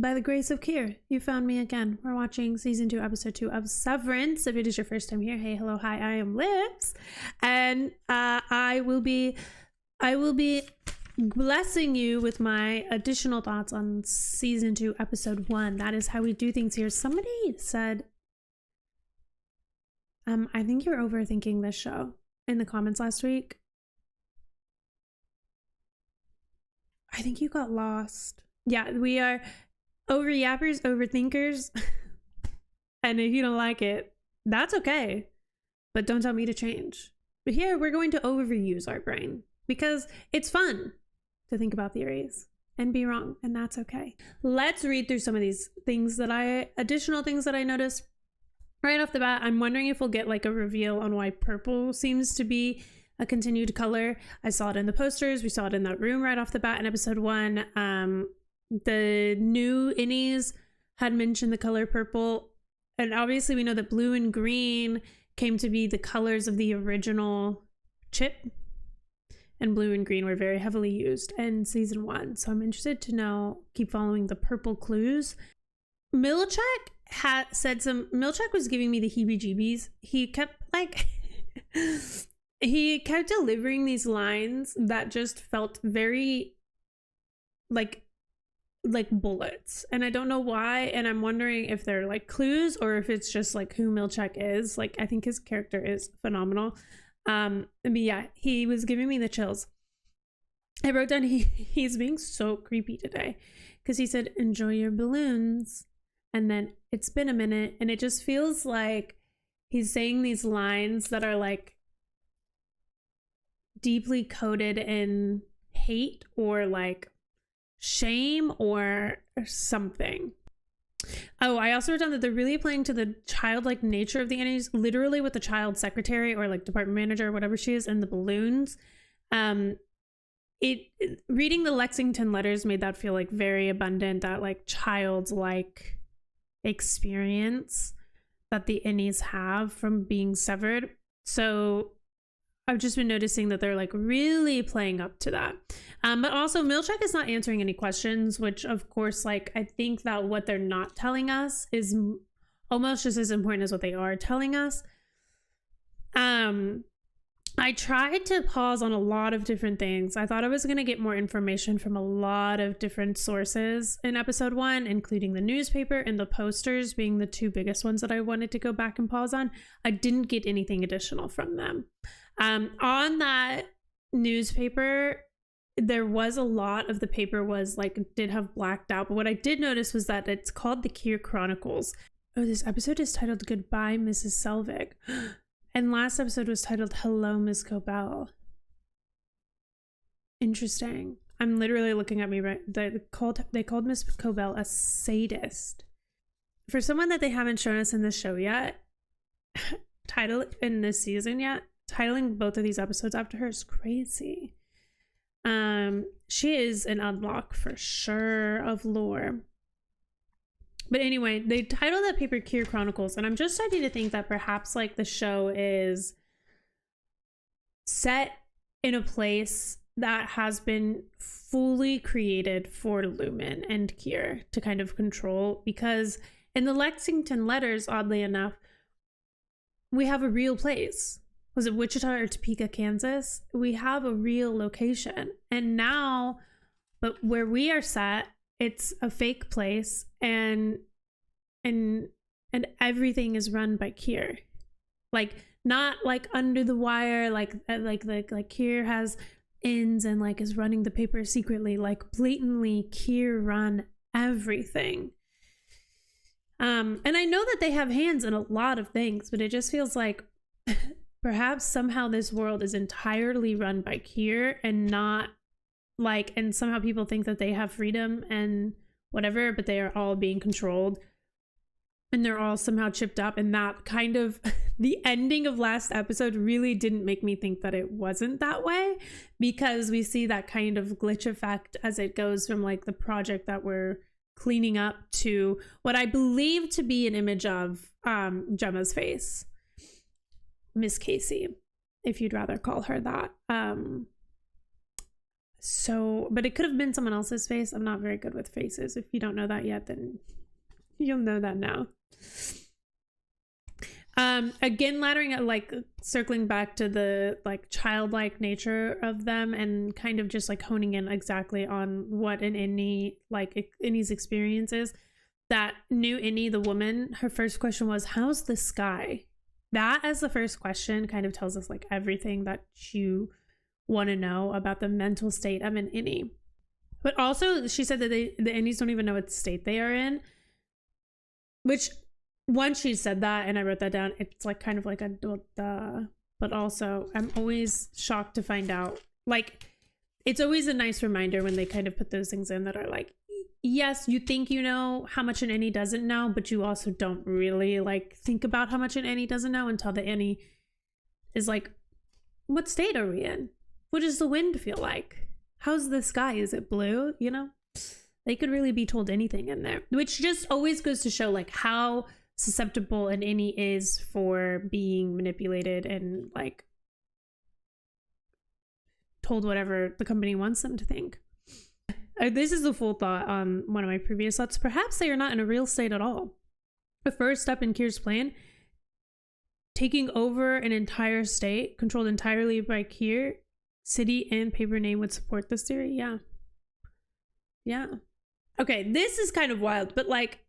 By the grace of Kier, you found me again. We're watching season 2, episode 2 of Severance. If it is your first time here, hey, hello, hi, I am Lips, and I will be blessing you with my additional thoughts on season 2, episode 1. That is how we do things here. Somebody said, I think you're overthinking this show in the comments last week. I think you got lost. Yeah, we are over yappers, overthinkers. And if you don't like it, that's okay. But don't tell me to change. But here we're going to overuse our brain because it's fun to think about theories and be wrong, and that's okay. Let's read through some of these things additional things that I noticed right off the bat. I'm wondering if we'll get like a reveal on why purple seems to be a continued color. I saw it in the posters. We saw it in that room right off the bat in episode 1. The new innies had mentioned the color purple, and obviously we know that blue and green came to be the colors of the original chip, and blue and green were very heavily used in season 1. So I'm interested to keep following the purple clues. Milchek Milchek was giving me the heebie-jeebies. He kept he kept delivering these lines that just felt very like bullets, and I don't know why, and I'm wondering if they're like clues or if it's just like who Milchek is. Like, I think his character is phenomenal. But yeah, he was giving me the chills. I wrote down he's being so creepy today because he said enjoy your balloons, and then it's been a minute, and it just feels like he's saying these lines that are like deeply coded in hate or like shame or something. Oh, I also wrote down that they're really playing to the childlike nature of the innies, literally with the child secretary or like department manager or whatever she is, and the balloons. Reading the Lexington letters made that feel like very abundant, that like childlike experience that the innies have from being severed. So I've just been noticing that they're like really playing up to that. But also Milchek is not answering any questions, which of course, like, I think that what they're not telling us is almost just as important as what they are telling us. I tried to pause on a lot of different things. I thought I was going to get more information from a lot of different sources in episode 1, including the newspaper and the posters being the two biggest ones that I wanted to go back and pause on. I didn't get anything additional from them. On that newspaper, there was a lot of the paper did have blacked out, but what I did notice was that it's called the Kier Chronicles. Oh, this episode is titled Goodbye, Mrs. Selvig. And last episode was titled Hello, Miss Cobell. Interesting. I'm literally looking at me right. They called Miss Cobell a sadist. For someone that they haven't shown us in this show yet, in this season yet, titling both of these episodes after her is crazy. She is an unlock for sure of lore. But anyway, they titled that paper Kier Chronicles, and I'm just starting to think that perhaps like the show is set in a place that has been fully created for Lumen and Kier to kind of control, because in the Lexington letters, oddly enough, we have a real place. Was it Wichita or Topeka, Kansas? We have a real location. And now, but where we are set, it's a fake place, and everything is run by Kier. Like, not like under the wire, like Kier has ins and like is running the paper secretly, like blatantly Kier run everything. And I know that they have hands in a lot of things, but it just feels like perhaps somehow this world is entirely run by Kier and not like, and somehow people think that they have freedom and whatever, but they are all being controlled and they're all somehow chipped up. And that kind of, the ending of last episode really didn't make me think that it wasn't that way, because we see that kind of glitch effect as it goes from like the project that we're cleaning up to what I believe to be an image of Gemma's face. Miss Casey, if you'd rather call her that. So, but it could have been someone else's face. I'm not very good with faces. If you don't know that yet, then you'll know that now. Again, laddering, like circling back to the like childlike nature of them and kind of just like honing in exactly on what an Innie, like Innie's experience is. That new Innie, the woman, her first question was, how's the sky? That as the first question kind of tells us like everything that you want to know about the mental state of an Innie. But also she said that the Innies don't even know what state they are in, which once she said that and I wrote that down, it's like kind of like a duh. But also I'm always shocked to find out, like, it's always a nice reminder when they kind of put those things in that are like, yes, you think you know how much an Innie doesn't know, but you also don't really like think about how much an Innie doesn't know until the Innie is like, what state are we in? What does the wind feel like? How's the sky? Is it blue? You know, they could really be told anything in there, which just always goes to show like how susceptible an Innie is for being manipulated and like told whatever the company wants them to think. This is the full thought on one of my previous thoughts. Perhaps they are not in a real state at all. The first step in Kier's plan, taking over an entire state controlled entirely by Kier, city and paper name would support this theory. Yeah. Okay, this is kind of wild, but like,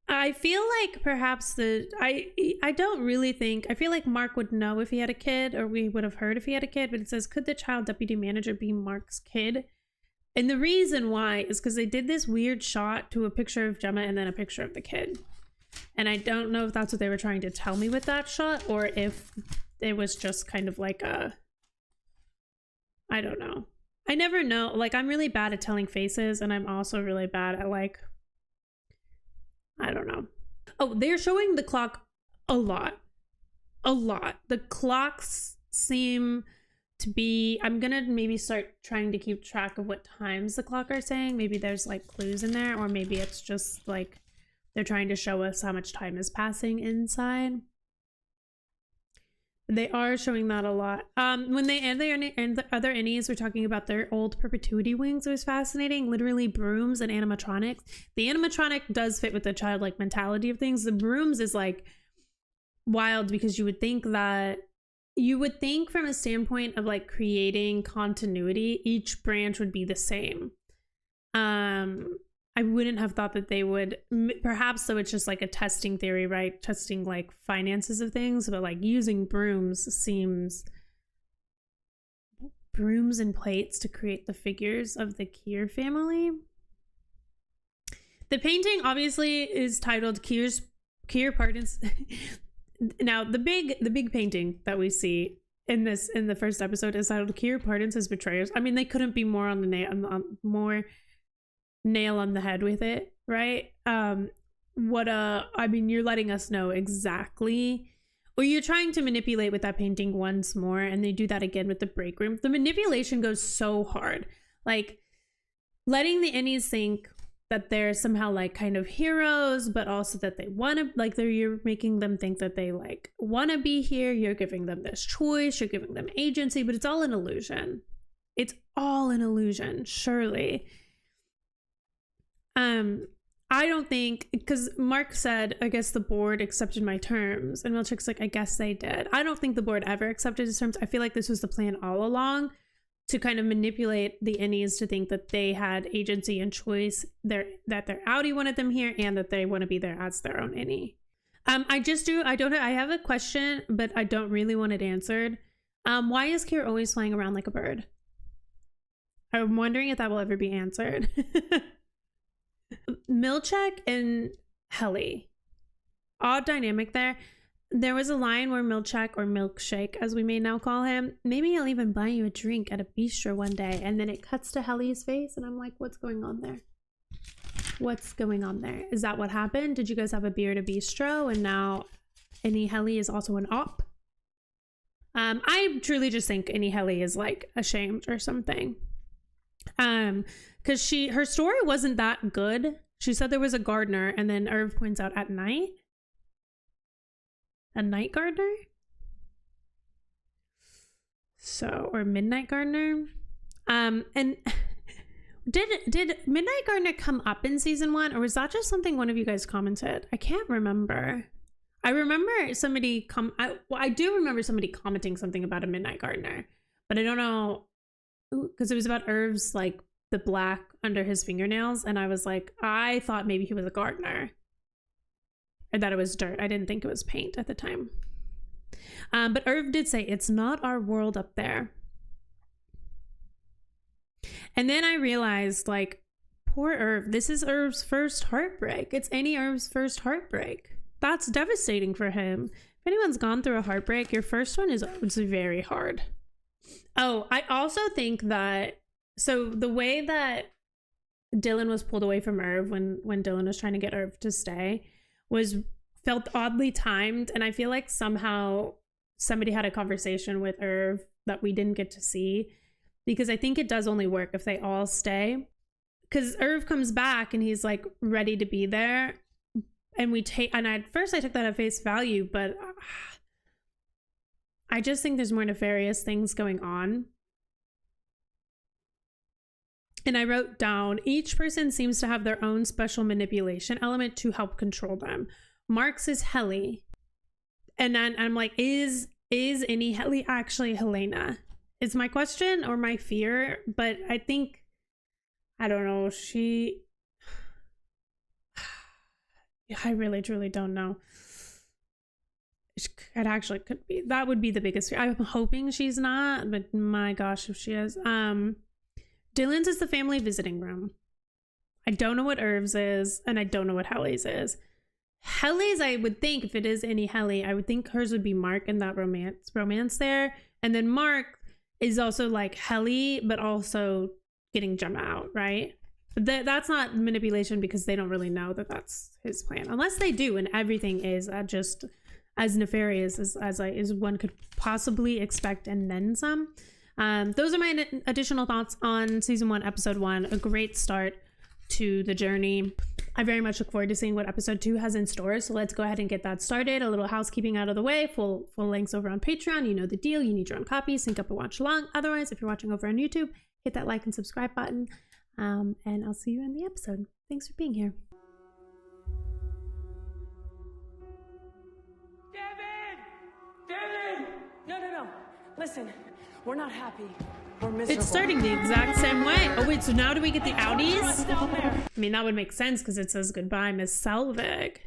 I feel like perhaps I don't really think, I feel like Mark would know if he had a kid, or we would have heard if he had a kid, but it says, could the child deputy manager be Mark's kid? And the reason why is because they did this weird shot to a picture of Gemma and then a picture of the kid. And I don't know if that's what they were trying to tell me with that shot, or if it was just kind of like a, I don't know. I never know. Like, I'm really bad at telling faces, and I'm also really bad at like, I don't know. Oh, they're showing the clock a lot. The clocks seem to be, I'm gonna maybe start trying to keep track of what times the clock are saying. Maybe there's like clues in there, or maybe it's just like they're trying to show us how much time is passing inside. They are showing that a lot. When they and the other Innies were talking about their old perpetuity wings, it was fascinating. Literally brooms and animatronics. The animatronic does fit with the childlike mentality of things. The brooms is like wild, because you would think from a standpoint of like creating continuity, each branch would be the same. I wouldn't have thought that they would, perhaps though it's just like a testing theory, right? Testing like finances of things, but like using brooms and plates to create the figures of the Kier family. The painting obviously is titled Kier Pardons. Now the big painting that we see in the first episode is titled Kier Pardons His Betrayers. I mean, they couldn't be more on the nail on the head with it, right? I mean, you're letting us know exactly, or you're trying to manipulate with that painting once more, and they do that again with the break room. The manipulation goes so hard, like letting the Innies think that they're somehow like kind of heroes, but also that they want to, like, you're making them think that they like want to be here. You're giving them this choice, you're giving them agency, but it's all an illusion. Surely. I don't think, because Mark said, I guess the board accepted my terms, and Milchick's like, I guess they did. I don't think the board ever accepted his terms. I feel like this was the plan all along, to kind of manipulate the Innies to think that they had agency and choice, that their Audi wanted them here, and that they want to be there as their own Innie. I have a question, but I don't really want it answered. Why is Kier always flying around like a bird? I'm wondering if that will ever be answered. Milchick and Helly, odd dynamic there. There was a line where Milchick, or Milkshake as we may now call him, maybe I'll even buy you a drink at a bistro one day, and then it cuts to Helly's face and I'm like, what's going on there? Is that what happened? Did you guys have a beer at a bistro and now Innie Helly is also an op? I truly just think Innie Helly is like ashamed or something. Because her story wasn't that good. She said there was a gardener, and then Irv points out at night. A night gardener? So, or midnight gardener. And did Midnight Gardener come up in season 1, or was that just something one of you guys commented? I can't remember. I remember somebody I do remember somebody commenting something about a Midnight Gardener, but I don't know, because it was about Irv's, like, the black under his fingernails, and I was like, I thought maybe he was a gardener, or that it was dirt. I didn't think it was paint at the time. But Irv did say, it's not our world up there. And then I realized, like, poor Irv. This is Irv's first heartbreak. It's any Irv's first heartbreak. That's devastating for him. If anyone's gone through a heartbreak, your first one is very hard. Oh, I also think that, so the way that Dylan was pulled away from Irv when Dylan was trying to get Irv to stay felt oddly timed. And I feel like somehow somebody had a conversation with Irv that we didn't get to see, because I think it does only work if they all stay. Because Irv comes back and he's like ready to be there. And at first I took that at face value, but I just think there's more nefarious things going on. And I wrote down, each person seems to have their own special manipulation element to help control them. Mark's is Helly. And then I'm like, is any Helly actually Helena? Is my question or my fear. But I think, I don't know, I really truly don't know. It actually could be. That would be the biggest fear. I'm hoping she's not, but my gosh, if she is. Dylan's is the family visiting room. I don't know what Irv's is, and I don't know what Helly's is. Helly's, I would think, if it is any Helly, I would think hers would be Mark and that romance there. And then Mark is also like Helly, but also getting Gemma out, right? But that's not manipulation, because they don't really know that that's his plan, unless they do, and everything is just as nefarious as one could possibly expect, and then some. Those are my additional thoughts on season 1, episode 1. A great start to the journey. I very much look forward to seeing what episode 2 has in store. So let's go ahead and get that started. A little housekeeping out of the way. Full links over on Patreon. You know the deal. You need your own copy. Sync up and watch along. Otherwise, if you're watching over on YouTube, hit that like and subscribe button. And I'll see you in the episode. Thanks for being here. David! No. Listen, we're not happy. We're miserable. It's starting the exact same way. Oh wait, so now do we get the Audis? I mean, that would make sense because it says goodbye, Miss Selvig.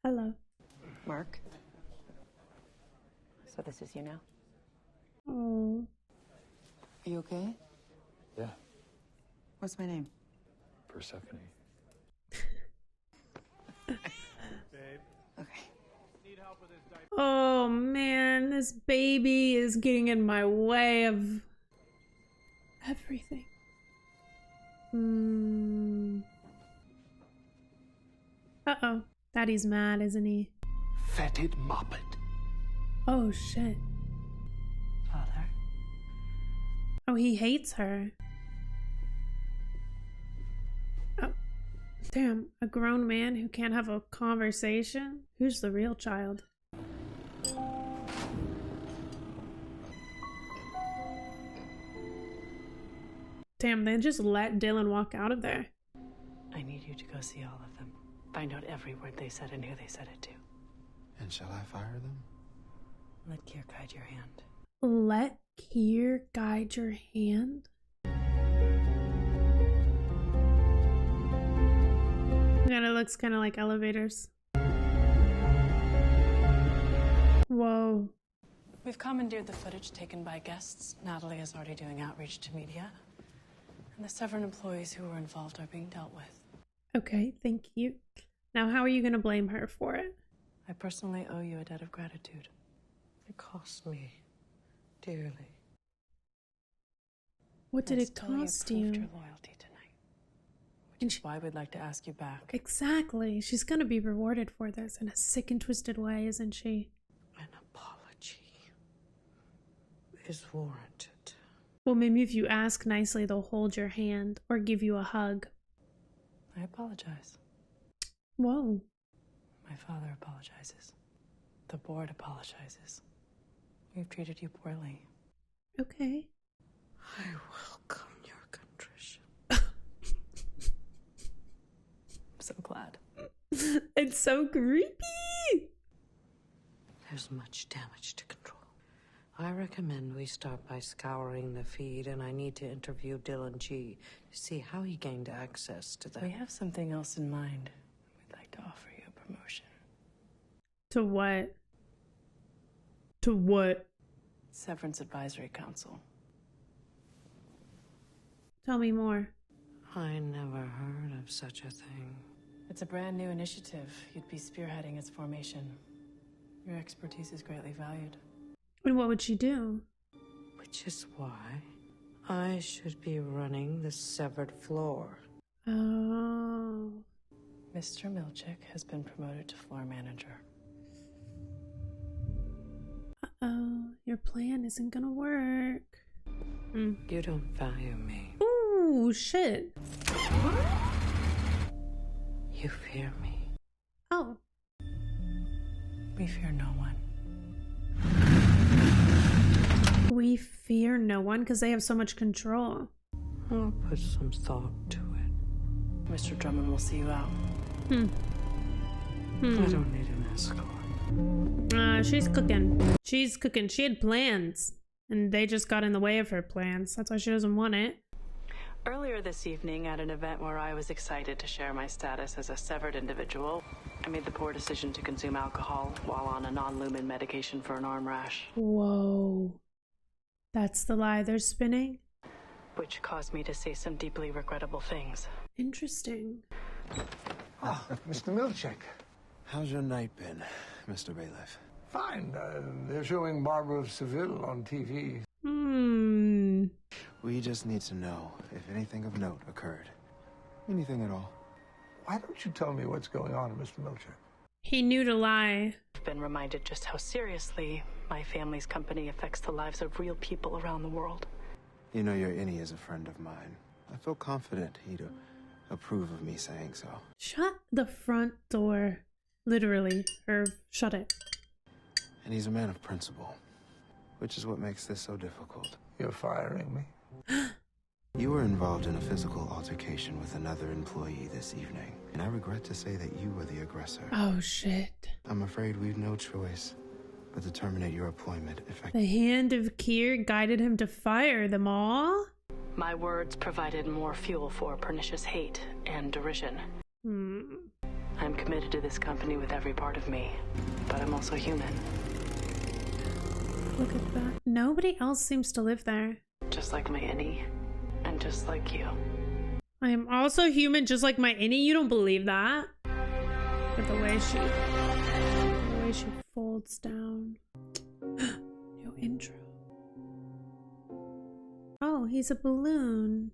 Hello. Mark. So this is you now? Oh. Are you okay? Yeah, What's my name? Persephone. Okay. Oh man, this baby is getting in my way of everything. Uh-oh. Daddy's mad, isn't he? Fetid moppet. Oh shit. Father? Oh, he hates her. Oh, damn. A grown man who can't have a conversation? Who's the real child? Damn, they just let Dylan walk out of there. I need you to go see all of them. Find out every word they said and who they said it to. And shall I fire them? Let Kier guide your hand. Let Kier guide your hand? Yeah, it looks kind of like elevators. Whoa. We've commandeered the footage taken by guests. Natalie is already doing outreach to media. And the Severance employees who were involved are being dealt with. Okay, thank you. Now, how are you going to blame her for it? I personally owe you a debt of gratitude. It cost me dearly. What did And it still cost you? you? Proved your loyalty tonight. Which is why we'd like to ask you back. Exactly. She's going to be rewarded for this in a sick and twisted way, isn't she? An apology is warranted. Well, maybe if you ask nicely, they'll hold your hand or give you a hug. I apologize. Whoa. My father apologizes. The board apologizes. We've treated you poorly. Okay. I welcome your contrition. I'm so glad. It's so creepy. There's much damage to control. I recommend we start by scouring the feed, and I need to interview Dylan G to see how he gained access to that. We have something else in mind. We'd like to offer you a promotion. To what? To what? Severance Advisory Council. Tell me more. I never heard of such a thing. It's a brand new initiative. You'd be spearheading its formation. Your expertise is greatly valued. And what would she do? Which is why I should be running the severed floor. Oh. Mr. Milchick has been promoted to floor manager. Uh-oh. Your plan isn't gonna work. You don't value me. Ooh, shit. You fear me. Oh. We fear no one. We fear no one because they have so much control. I'll put some thought to it. Mr. Drummond will see you out. I don't need an escort. She's cooking. She's cooking. She had plans. And they just got in the way of her plans. That's why she doesn't want it. Earlier this evening, at an event where I was excited to share my status as a severed individual, I made the poor decision to consume alcohol while on a non-lumen medication for an arm rash. Whoa. That's the lie they're spinning? Which caused me to say some deeply regrettable things. Interesting. Ah, Mr. Milchick. How's your night been, Mr. Bailiff? Fine. They're showing Barbara of Seville on TV. We just need to know if anything of note occurred. Anything at all. Why don't you tell me what's going on, Mr. Milchick? He knew to lie. I've been reminded just how seriously my family's company affects the lives of real people around the world. You know your innie is a friend of mine. I feel confident he'd approve of me saying so. Shut the front door. Literally. Or shut it. And he's a man of principle, which is what makes this so difficult. You're firing me? You were involved in a physical altercation with another employee this evening, and I regret to say that you were the aggressor. Oh, shit. I'm afraid we've no choice but to terminate your employment effective. The hand of Kier guided him to fire them all? My words provided more fuel for pernicious hate and derision. I'm committed to this company with every part of me, but I'm also human. Look at that. Nobody else seems to live there. Just like my innie, and just like you. I am also human just like my innie. You don't believe that? But the way she folds down. New intro. Oh, he's a balloon.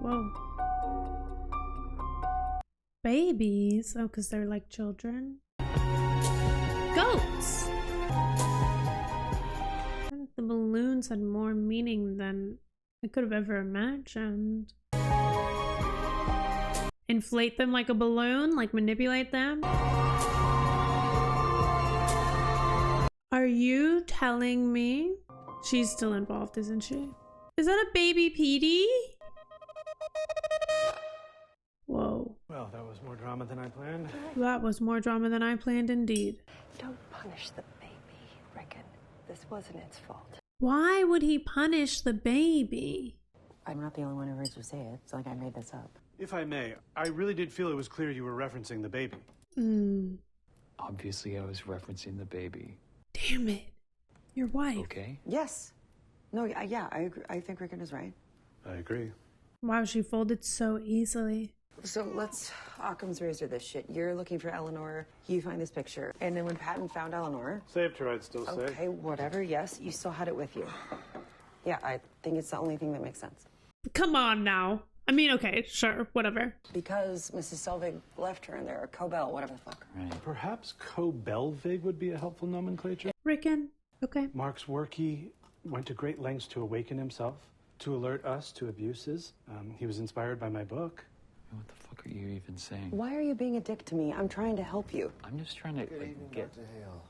Whoa. Babies. Oh, because they're like children. Goats. I think the balloons had more meaning than I could have ever imagined. Inflate them like a balloon? Like manipulate them? Are you telling me she's still involved, isn't she? Is that a baby Petey? Whoa. Well, that was more drama than I planned. That was more drama than I planned indeed. Don't punish the baby, Rickon. This wasn't its fault. Why would he punish the baby? I'm not the only one who heard you say it. It's like I made this up. If I may, I really did feel it was clear you were referencing the baby. Obviously, I was referencing the baby. Damn it. Your wife. Okay? Yes. No, yeah, I agree. I think Rickon is right. I agree. Wow, she folded so easily. So let's Occam's razor this shit. You're looking for Eleanor. You find this picture. And then when Patton found Eleanor... Saved her, I'd still say. Okay, whatever. Yes, you still had it with you. Yeah, I think it's the only thing that makes sense. Come on now. I mean, okay, sure, whatever. Because Mrs. Selvig left her in there, or Cobell, whatever the fuck. Right. Perhaps Co-Belvig would be a helpful nomenclature. Rickon, okay. Mark's work, he went to great lengths to awaken himself, to alert us to abuses. He was inspired by my book. What the fuck are you even saying? Why are you being a dick to me? I'm trying to help you. I'm just trying to, get... Dr. Hale.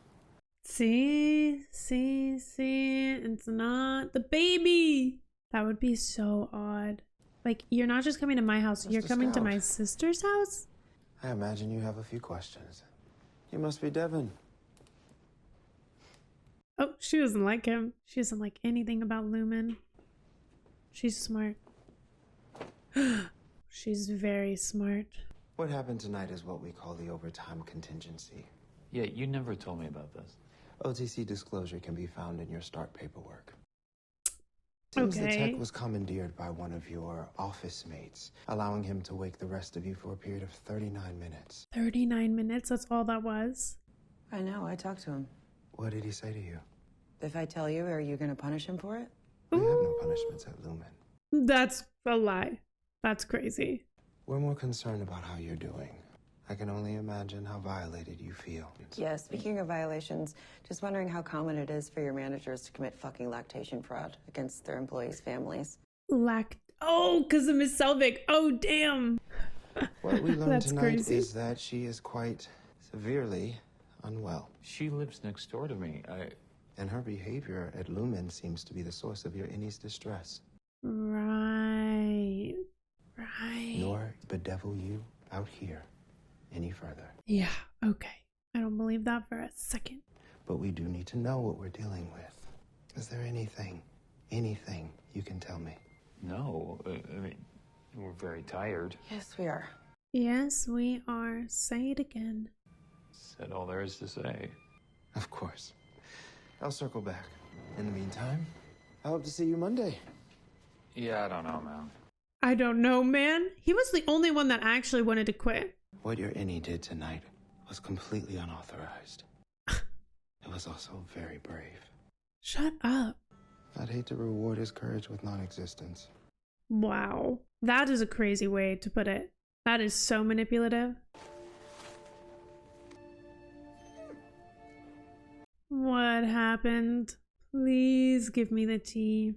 See, it's not the baby. That would be so odd. Like, you're not just coming to my house, you're coming to my sister's house? I imagine you have a few questions. You must be Devin. Oh, she doesn't like him. She doesn't like anything about Lumen. She's smart. She's very smart. What happened tonight is what we call the overtime contingency. Yeah, you never told me about this. OTC disclosure can be found in your start paperwork. Seems the tech was commandeered by one of your office mates, allowing him to wake the rest of you for a period of 39 minutes. 39 minutes? That's all that was? I know, I talked to him. What did he say to you? If I tell you, are you gonna punish him for it? We have no punishments at Lumen. That's a lie. That's crazy. We're more concerned about how you're doing. I can only imagine how violated you feel. Yeah, speaking of violations, just wondering how common it is for your managers to commit fucking lactation fraud against their employees' families. Oh, because of Miss Selvig. Oh, damn. What we learned tonight is that she is quite severely unwell. She lives next door to me. And her behavior at Lumen seems to be the source of your innie's distress. Right. Nor bedevil you out here any further. Yeah, okay. I don't believe that for a second. But we do need to know what we're dealing with. Is there anything you can tell me? No, I mean, we're very tired. Yes, we are. Yes, we are. Say it again. Said all there is to say. Of course. I'll circle back. In the meantime, I hope to see you Monday. Yeah, I don't know, man. I don't know, man. He was the only one that actually wanted to quit. What your innie did tonight was completely unauthorized. It was also very brave. Shut up. I'd hate to reward his courage with non-existence. Wow. That is a crazy way to put it. That is so manipulative. What happened? Please give me the tea.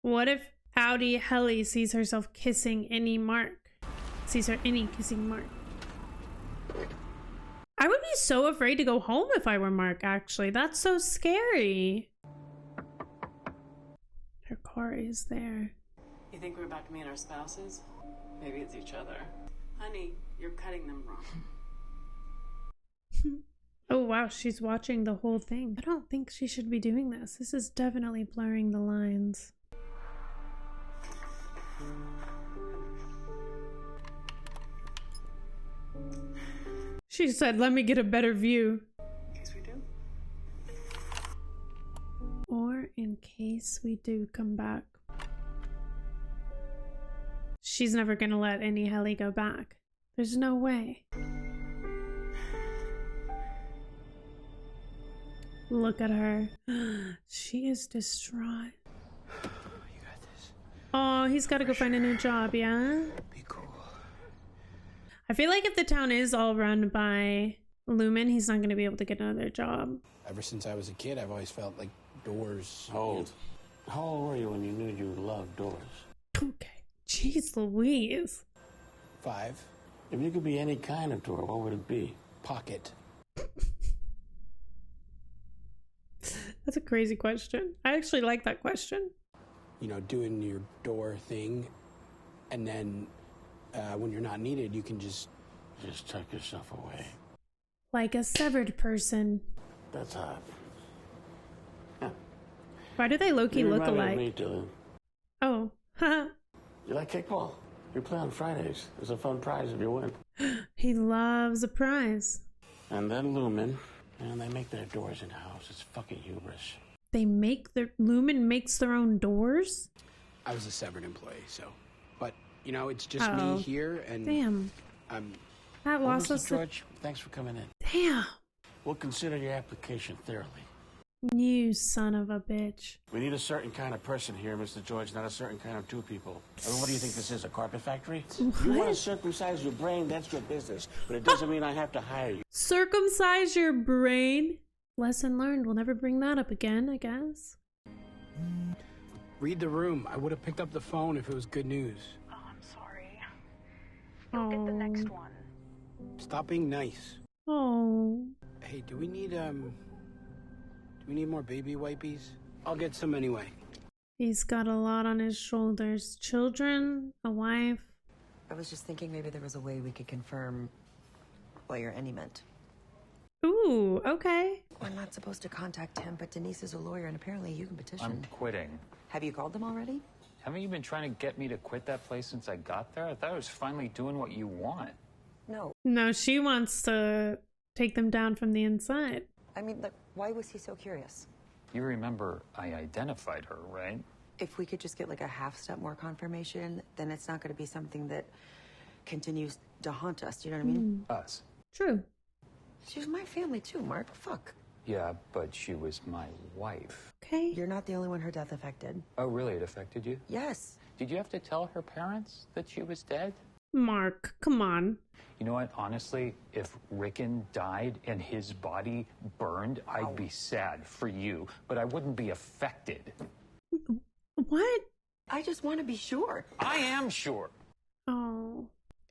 What if Audi Helly sees herself kissing any Mark? Sees her any kissing Mark? I would be so afraid to go home if I were Mark, actually. That's so scary. Her car is there. You think we're about to meet our spouses? Maybe it's each other. Honey, you're cutting them wrong. Oh wow, she's watching the whole thing. I don't think she should be doing this. This is definitely blurring the lines. She said, let me get a better view. In case we do. Or in case we do come back. She's never gonna let any Helly go back. There's no way. Look at her. She is distraught. You got this. Oh, he's gotta go find a new job, yeah? Be cool. I feel like if the town is all run by Lumen, he's not gonna be able to get another job. Ever since I was a kid, I've always felt like doors. How old? How old were you when you knew you loved doors? Okay. Jeez Louise. 5. If you could be any kind of door, what would it be? Pocket. That's a crazy question. I actually like that question. You know, doing your door thing, and then when you're not needed, you can just tuck yourself away. Like a severed person. That's hot. Why do they low-key look alike? Me, Dylan. Oh, haha. You like kickball? You play on Fridays. There's a fun prize if you win. He loves a prize. And then Lumen, and they make their doors in-house. It's fucking hubris. They make their... Lumen makes their own doors? I was a severed employee, so... But, you know, it's just me here, and... Damn. That lost us... George, thanks for coming in. Damn. We'll consider your application thoroughly. You son of a bitch. We need a certain kind of person here, Mr. George, not a certain kind of two people. I mean, what do you think this is, a carpet factory? If you want to circumcise your brain, that's your business. But it doesn't mean I have to hire you. Circumcise your brain? Lesson learned. We'll never bring that up again, I guess. Read the room. I would have picked up the phone if it was good news. Oh, I'm sorry. You'll get the next one. Stop being nice. Oh. Hey, do we need more baby wipies? I'll get some anyway. He's got a lot on his shoulders. Children, a wife. I was just thinking maybe there was a way we could confirm what your any meant. Ooh, okay. We're not supposed to contact him, but Denise is a lawyer, and apparently you can petition. I'm quitting. Have you called them already? Haven't you been trying to get me to quit that place since I got there? I thought I was finally doing what you want. No. No, she wants to take them down from the inside. I mean, like, why was he so curious? You remember I identified her, right? If we could just get like a half step more confirmation, then it's not going to be something that continues to haunt us. Do you know what I mean? Us. True. She was my family too, Mark. Fuck. Yeah, but she was my wife. Okay. You're not the only one her death affected. Oh, really? It affected you? Yes. Did you have to tell her parents that she was dead? Mark, come on. You know what? Honestly, if Rickon died and his body burned, I'd be sad for you, but I wouldn't be affected. What? I just want to be sure. I am sure. Oh.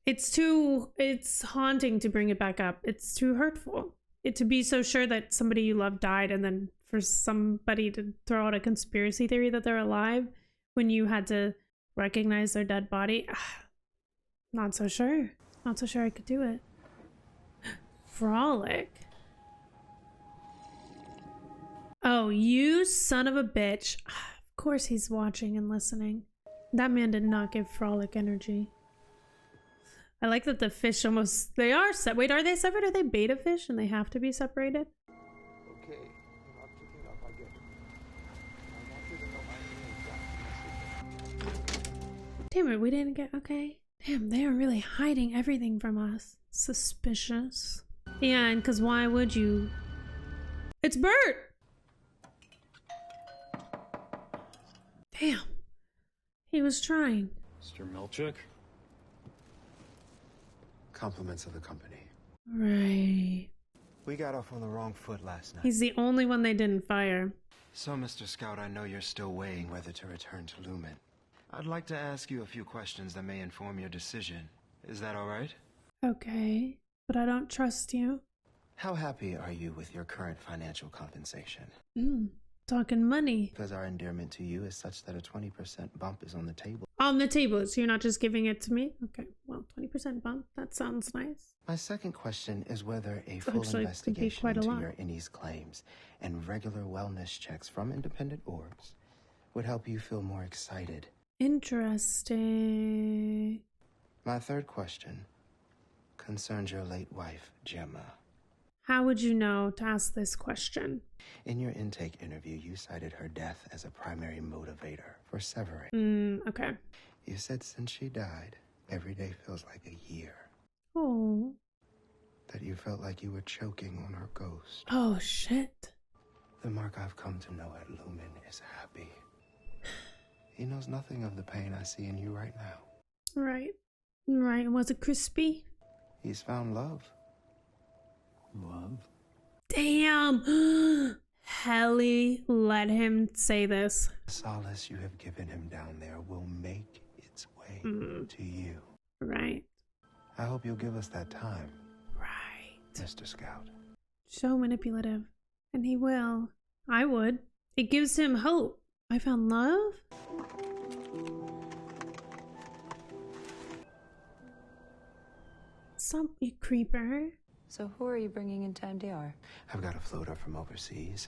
It's haunting to bring it back up. It's too hurtful. To be so sure that somebody you love died and then for somebody to throw out a conspiracy theory that they're alive when you had to recognize their dead body. Not so sure. Not so sure I could do it. Frolic. Oh, you son of a bitch. Of course he's watching and listening. That man did not give Frolic energy. I like that the fish almost... They are wait, are they separate? Are they beta fish and they have to be separated? Okay, I'll pick it up. I'll get it. I want you to know my name. Damn it, we didn't get... Okay. Damn, they are really hiding everything from us. Suspicious. Yeah, and because why would you? It's Bert! Damn. He was trying. Mr. Milchuk? Compliments of the company. Right. We got off on the wrong foot last night. He's the only one they didn't fire. So, Mr. Scout, I know you're still weighing whether to return to Lumen. I'd like to ask you a few questions that may inform your decision. Is that all right? Okay, but I don't trust you. How happy are you with your current financial compensation? Talking money. Because our endearment to you is such that a 20% bump is on the table. On the table, so you're not just giving it to me? Okay, well, 20% bump. That sounds nice. My second question is whether a full Actually, it could be investigation quite a into lot. your INES claims and regular wellness checks from independent orbs would help you feel more excited. Interesting. My third question concerns your late wife, Gemma. How would you know to ask this question? In your intake interview, you cited her death as a primary motivator for severing. Okay. You said since she died, every day feels like a year. Oh. That you felt like you were choking on her ghost. Oh, shit. The Mark I've come to know at Lumen is happy. He knows nothing of the pain I see in you right now. Right. Right. Was it crispy? He's found love. Love? Damn. Helly let him say this. The solace you have given him down there will make its way to you. Right. I hope you'll give us that time. Right. Mr. Scout. So manipulative. And he will. I would. It gives him hope. I found love? Some you creeper. So who are you bringing into MDR? I've got a floater from overseas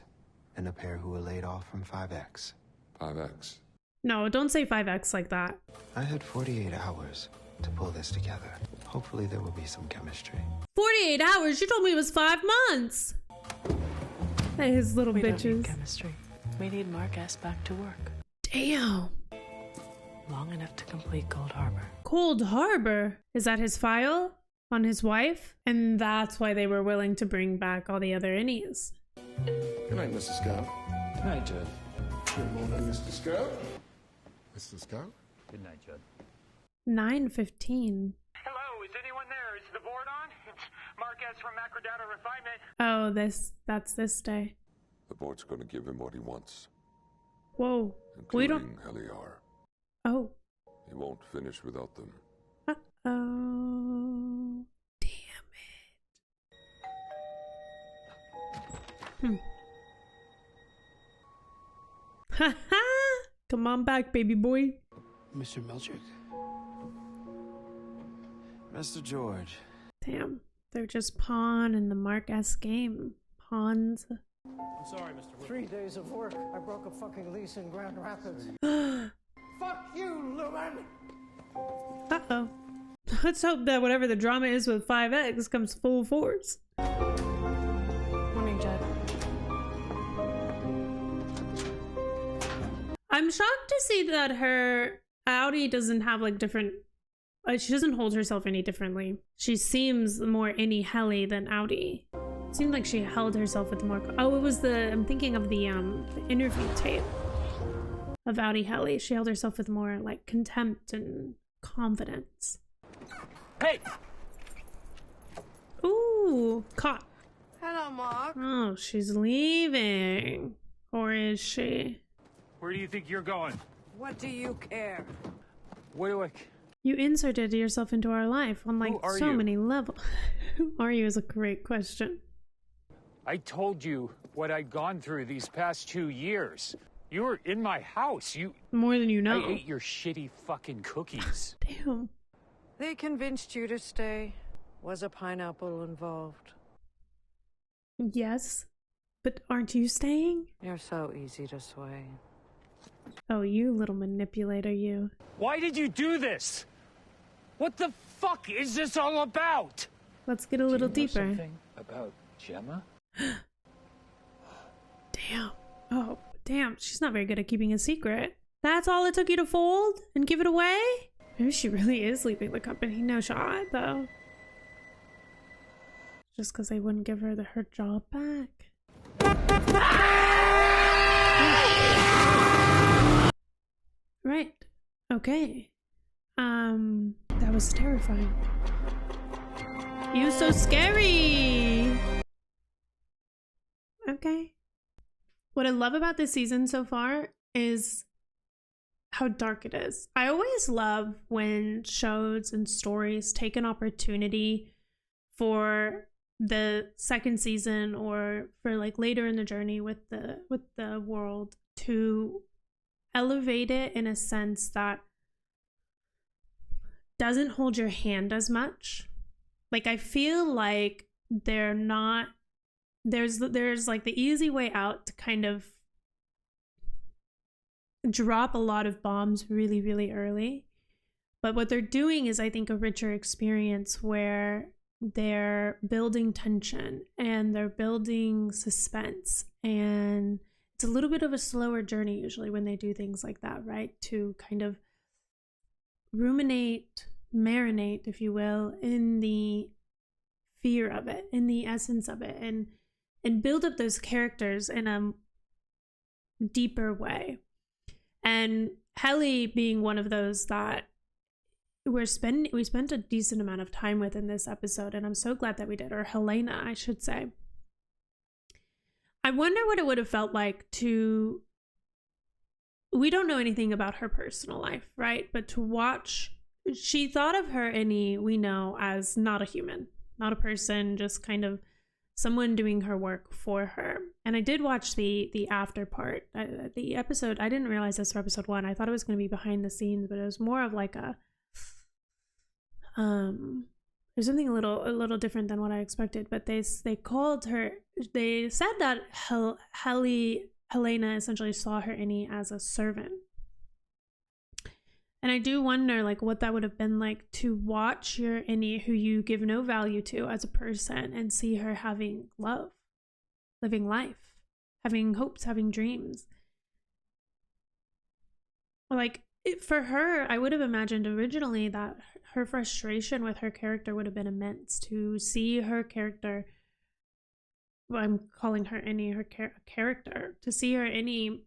and a pair who were laid off from 5X. 5X. No, don't say 5X like that. I had 48 hours to pull this together. Hopefully there will be some chemistry. 48 hours? You told me it was 5 months. His little We don't bitches. need chemistry. We need Mark S. back to work. Damn. Long enough to complete Cold Harbor. Cold Harbor? Is that his file on his wife? And that's why they were willing to bring back all the other innies. Good night, Mr. Scout. Good night, Judd. Good morning, Mr. Scout. Mr. Scout? Good night, Judd. 9:15. Hello, is anyone there? Is the board on? It's Marquez from Macrodata Refinement. Oh, that's this day. The board's going to give him what he wants, Whoa. We don't. including Heliar. Oh. He won't finish without them. Uh-oh. Damn Ha ha! Come on back, baby boy. Mr. Milchick? Mr. George. Damn, they're just pawn in the Mark S game. Pawns. I'm sorry, Mr. 3 days of work. I broke a fucking lease in Grand Rapids. Fuck you, Lumen! Uh-oh. Let's hope that whatever the drama is with 5X comes full force. Morning, Jed. I'm shocked to see that her Audi doesn't have like different. She doesn't hold herself any differently. She seems more Annie Helly than Audi. It seemed like she held herself with more. Oh, it was the. I'm thinking of the interview tape of Audi Helly. She held herself with more like contempt and confidence. Hey! Ooh, caught. Hello, Mark. Oh, she's leaving. Or is she? Where do you think you're going? What do you care? What do I... You inserted yourself into our life on like so many levels. Who are you is a great question. I told you what I'd gone through these past 2 years. You were in my house. More than you know. I ate your shitty fucking cookies. Damn. They convinced you to stay. Was a pineapple involved? Yes, but aren't you staying? You're so easy to sway. Oh, you little manipulator, you. Why did you do this? What the fuck is this all about? Let's get a little Do you know deeper. Something about Gemma? Damn. Oh, damn. She's not very good at keeping a secret. That's all it took you to fold and give it away? Maybe she really is leaving the company. No shot, though. Just because they wouldn't give her her job back. Right. Okay. That was terrifying. You so scary. Okay. What I love about this season so far is how dark it is. I always love when shows and stories take an opportunity for the second season or for like later in the journey with the world to elevate it in a sense that doesn't hold your hand as much. Like I feel like they're not there's like the easy way out to kind of drop a lot of bombs really, really early. But what they're doing is, I think, a richer experience where they're building tension and they're building suspense. And it's a little bit of a slower journey usually when they do things like that, right? To kind of ruminate, marinate, if you will, in the fear of it, in the essence of it, and build up those characters in a deeper way. And Helly being one of those that we spent a decent amount of time with in this episode, and I'm so glad that we did, or Helena, I should say. I wonder what it would have felt like to, we don't know anything about her personal life, right? But to watch, she thought of her, Annie, we know, as not a human, not a person, just kind of someone doing her work for her. And I did watch the after part, the episode. I didn't realize this for episode 1. I thought it was going to be behind the scenes, but it was more of like a there's something a little different than what I expected. But they called her, they said that Helena essentially saw her, Annie, as a servant. And I do wonder, like, what that would have been like to watch your Annie, who you give no value to as a person, and see her having love, living life, having hopes, having dreams. Like, for her, I would have imagined originally that her frustration with her character would have been immense. To see her character, well, I'm calling her Annie, her character, to see her Annie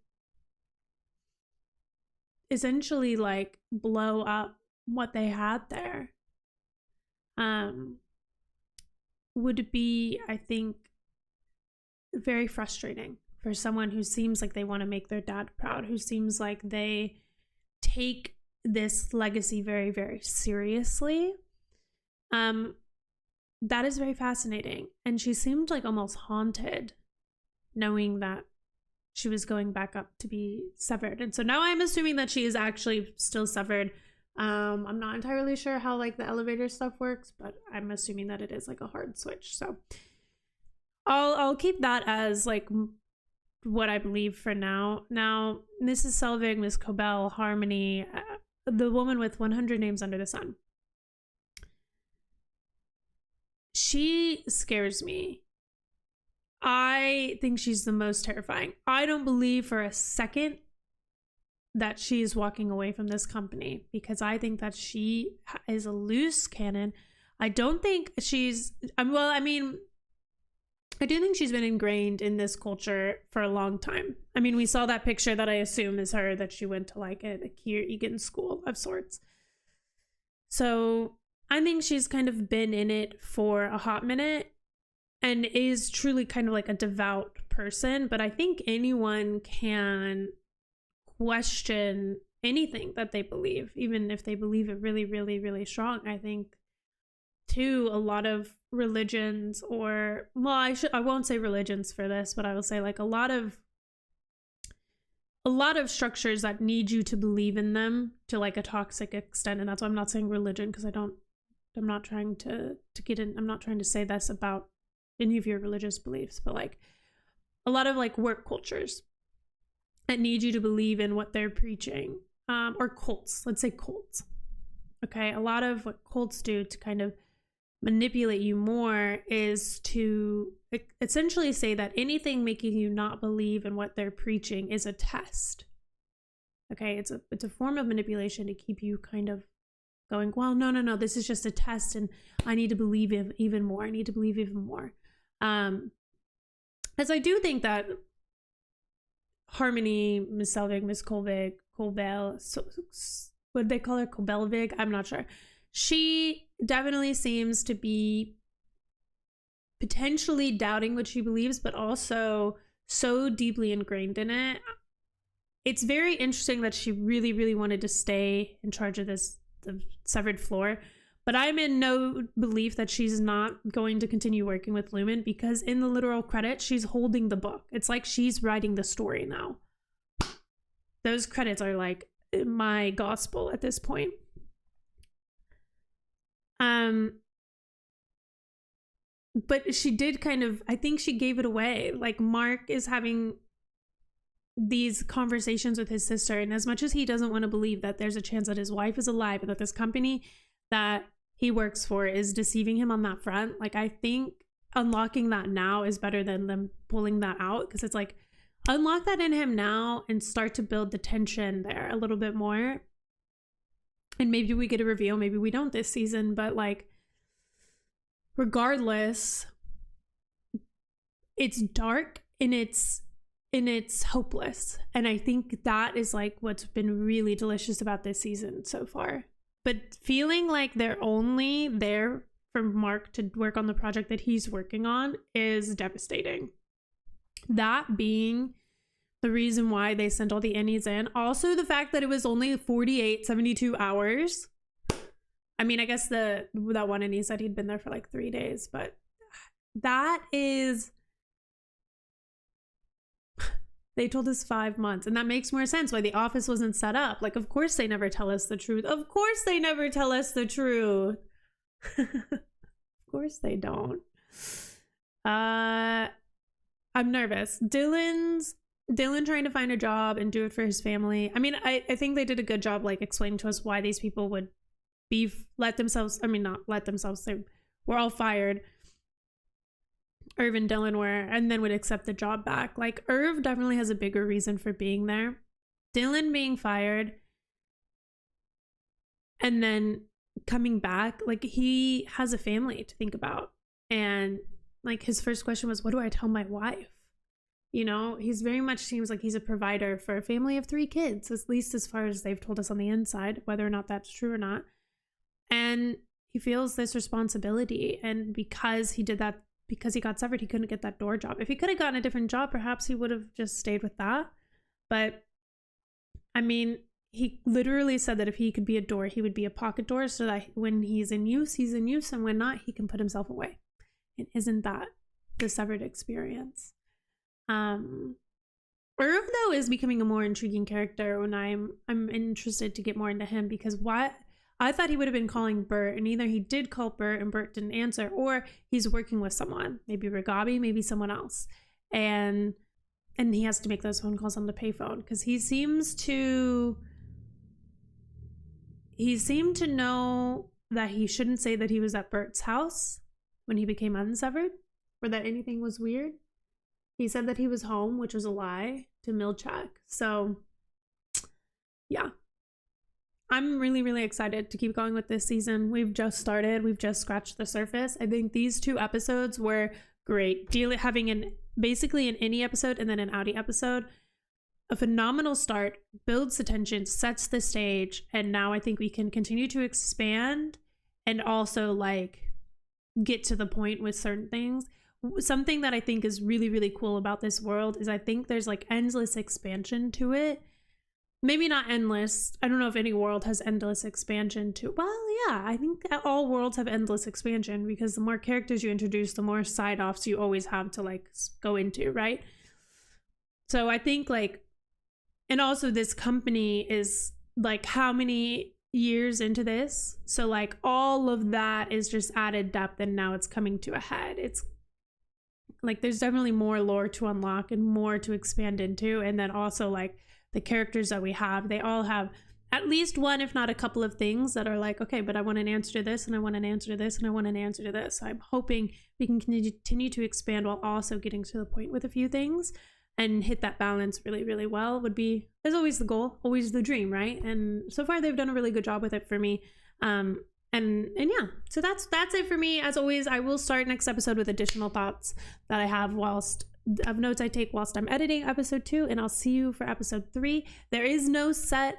essentially like blow up what they had there would be, I think, very frustrating for someone who seems like they want to make their dad proud, who seems like they take this legacy very, very seriously. That is very fascinating. And she seemed like almost haunted knowing that she was going back up to be severed. And so now I'm assuming that she is actually still severed. I'm not entirely sure how like the elevator stuff works, but I'm assuming that it is like a hard switch. So I'll keep that as like what I believe for now. Now, Mrs. Selvig, Miss Cobell, Harmony, the woman with 100 names under the sun. She scares me. I think she's the most terrifying. I don't believe for a second that she is walking away from this company, because I think that she is a loose cannon. I don't think she's, well, I mean, I do think she's been ingrained in this culture for a long time. I mean, we saw that picture that I assume is her, that she went to like a Keir Egan school of sorts. So I think she's kind of been in it for a hot minute and is truly kind of like a devout person. But I think anyone can question anything that they believe, even if they believe it really, really, really strong. I think too, a lot of religions, or well, I won't say religions for this, but I will say like a lot of structures that need you to believe in them to like a toxic extent. And that's why I'm not saying religion, because I'm not trying to get in, I'm not trying to say this about any of your religious beliefs, but like a lot of like work cultures that need you to believe in what they're preaching, or cults, let's say cults. Okay, a lot of what cults do to kind of manipulate you more is to essentially say that anything making you not believe in what they're preaching is a test. Okay, it's a form of manipulation to keep you kind of going, well, no, this is just a test and I need to believe even more. I need to believe even more. As I do think that Harmony, Miss Selvig, Miss Cobell, what do they call her? Cobelvig? I'm not sure. She definitely seems to be potentially doubting what she believes, but also so deeply ingrained in it. It's very interesting that she really, really wanted to stay in charge of the severed floor. But I'm in no belief that she's not going to continue working with Lumen, because in the literal credits, she's holding the book. It's like she's writing the story now. Those credits are like my gospel at this point. But she did kind of, I think she gave it away. Like Mark is having these conversations with his sister, and as much as he doesn't want to believe that there's a chance that his wife is alive and that this company that he works for is deceiving him on that front, like I think unlocking that now is better than them pulling that out, because it's like unlock that in him now and start to build the tension there a little bit more. And maybe we get a reveal, maybe we don't this season, but like regardless, it's dark and it's hopeless. And I think that is like what's been really delicious about this season so far. But feeling like they're only there for Mark to work on the project that he's working on is devastating. That being the reason why they sent all the Ennies in. Also the fact that it was only 72 hours. I mean, I guess that one Ennie said he'd been there for like 3 days, but that is... They told us 5 months, and that makes more sense why the office wasn't set up. Like, of course they never tell us the truth. Of course they never tell us the truth. Of course they don't. I'm nervous. Dylan trying to find a job and do it for his family. I mean, I think they did a good job like explaining to us why these people would they were all fired. Irv and Dylan were, and then would accept the job back. Like Irv definitely has a bigger reason for being there. Dylan being fired and then coming back, like he has a family to think about. And like his first question was, what do I tell my wife? You know, he's very much seems like he's a provider for a family of 3 kids, at least as far as they've told us on the inside, whether or not that's true or not. And he feels this responsibility. And because he did that, because he got severed, he couldn't get that door job. If he could have gotten a different job, perhaps he would have just stayed with that. But I mean, he literally said that if he could be a door, he would be a pocket door, so that when he's in use, and when not, he can put himself away. And isn't that the severed experience? Irv though is becoming a more intriguing character, and I'm interested to get more into him, because what I thought he would have been calling Bert, and either he did call Bert and Bert didn't answer, or he's working with someone, maybe Ragabi, maybe someone else, and he has to make those phone calls on the payphone, because he seemed to know that he shouldn't say that he was at Bert's house when he became unsevered, or that anything was weird. He said that he was home, which was a lie to Milchak. So, yeah. I'm really, really excited to keep going with this season. We've just started. We've just scratched the surface. I think these 2 episodes were great. Having basically an Innie episode and then an Outie episode. A phenomenal start, builds the tension, sets the stage, and now I think we can continue to expand and also like get to the point with certain things. Something that I think is really, really cool about this world is I think there's like endless expansion to it. Maybe not endless. I don't know if any world has endless expansion to. Well, yeah, I think all worlds have endless expansion, because the more characters you introduce, the more side offs you always have to like go into, right? So I think like, and also this company is like how many years into this? So like all of that is just added depth, and now it's coming to a head. It's like there's definitely more lore to unlock and more to expand into. And then also like the characters that we have, they all have at least one, if not a couple of things that are like, okay, but I want an answer to this, and I want an answer to this, and I want an answer to this. I'm hoping we can continue to expand while also getting to the point with a few things and hit that balance really, really well. Is always the goal, always the dream, right? And so far they've done a really good job with it for me. And yeah, so that's it for me. As always, I will start next episode with additional thoughts that I have of notes I take whilst I'm editing episode 2, and I'll see you for episode 3. There is no set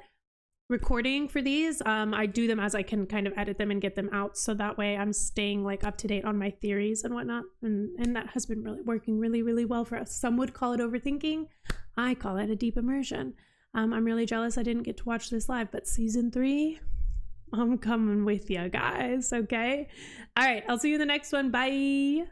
recording for these. I do them as I can kind of edit them and get them out, so that way I'm staying like up to date on my theories and whatnot, and that has been really working really, really well for us. Some would call it overthinking. I call it a deep immersion. I'm really jealous I didn't get to watch this live, but season 3, I'm coming with you guys, okay? All right, I'll see you in the next one. Bye.